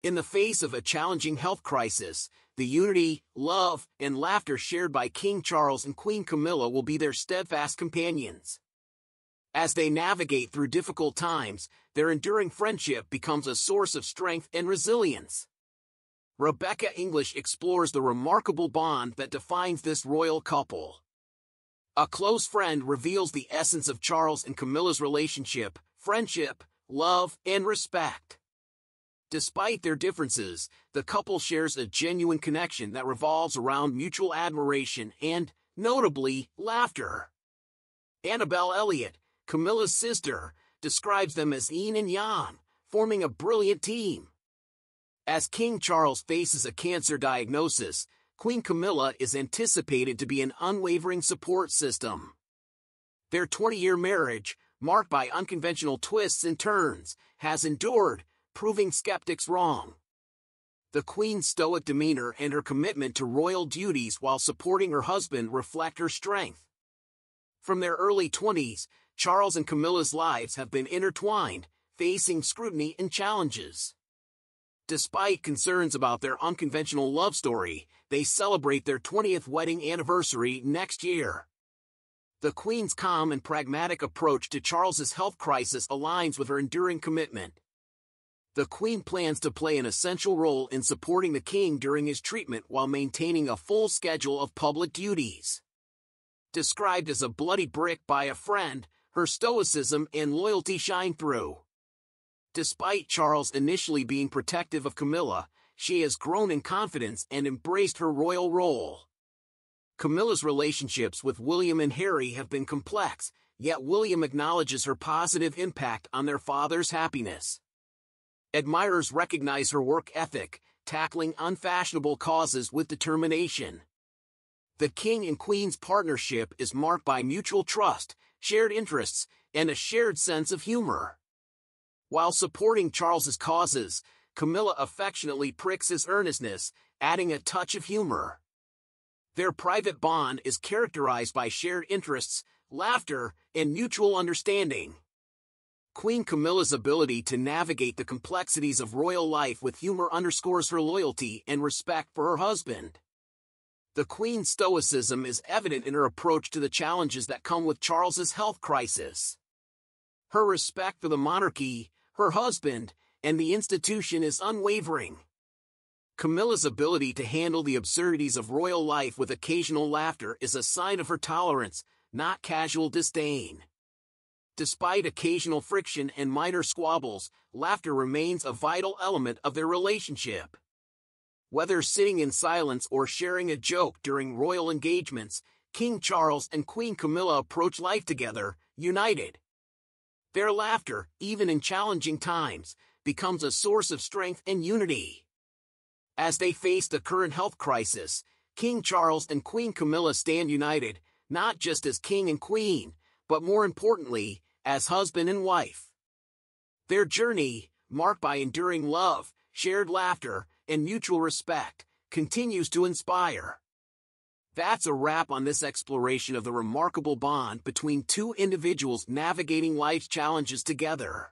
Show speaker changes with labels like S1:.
S1: In the face of a challenging health crisis, the unity, love, and laughter shared by King Charles and Queen Camilla will be their steadfast companions. As they navigate through difficult times, their enduring friendship becomes a source of strength and resilience. Rebecca English explores the remarkable bond that defines this royal couple. A close friend reveals the essence of Charles and Camilla's relationship: friendship, love, and respect. Despite their differences, the couple shares a genuine connection that revolves around mutual admiration and, notably, laughter. Annabelle Elliott, Camilla's sister, describes them as yin and yang, forming a brilliant team. As King Charles faces a cancer diagnosis, Queen Camilla is anticipated to be an unwavering support system. Their 20-year marriage, marked by unconventional twists and turns, has endured, proving skeptics wrong. The Queen's stoic demeanor and her commitment to royal duties while supporting her husband reflect her strength. From their early 20s, Charles and Camilla's lives have been intertwined, facing scrutiny and challenges. Despite concerns about their unconventional love story, they celebrate their 20th wedding anniversary next year. The Queen's calm and pragmatic approach to Charles's health crisis aligns with her enduring commitment. The Queen plans to play an essential role in supporting the King during his treatment while maintaining a full schedule of public duties. Described as a bloody brick by a friend, her stoicism and loyalty shine through. Despite Charles initially being protective of Camilla, she has grown in confidence and embraced her royal role. Camilla's relationships with William and Harry have been complex, yet William acknowledges her positive impact on their father's happiness. Admirers recognize her work ethic, tackling unfashionable causes with determination. The King and Queen's partnership is marked by mutual trust, shared interests, and a shared sense of humor. While supporting Charles's causes, Camilla affectionately pricks his earnestness, adding a touch of humor. Their private bond is characterized by shared interests, laughter, and mutual understanding. Queen Camilla's ability to navigate the complexities of royal life with humor underscores her loyalty and respect for her husband. The Queen's stoicism is evident in her approach to the challenges that come with Charles's health crisis. Her respect for the monarchy, her husband, and the institution is unwavering. Camilla's ability to handle the absurdities of royal life with occasional laughter is a sign of her tolerance, not casual disdain. Despite occasional friction and minor squabbles, laughter remains a vital element of their relationship. Whether sitting in silence or sharing a joke during royal engagements, King Charles and Queen Camilla approach life together, united. Their laughter, even in challenging times, becomes a source of strength and unity. As they face the current health crisis, King Charles and Queen Camilla stand united, not just as king and queen, but more importantly, as husband and wife. Their journey, marked by enduring love, shared laughter, and mutual respect, continues to inspire. That's a wrap on this exploration of the remarkable bond between two individuals navigating life's challenges together.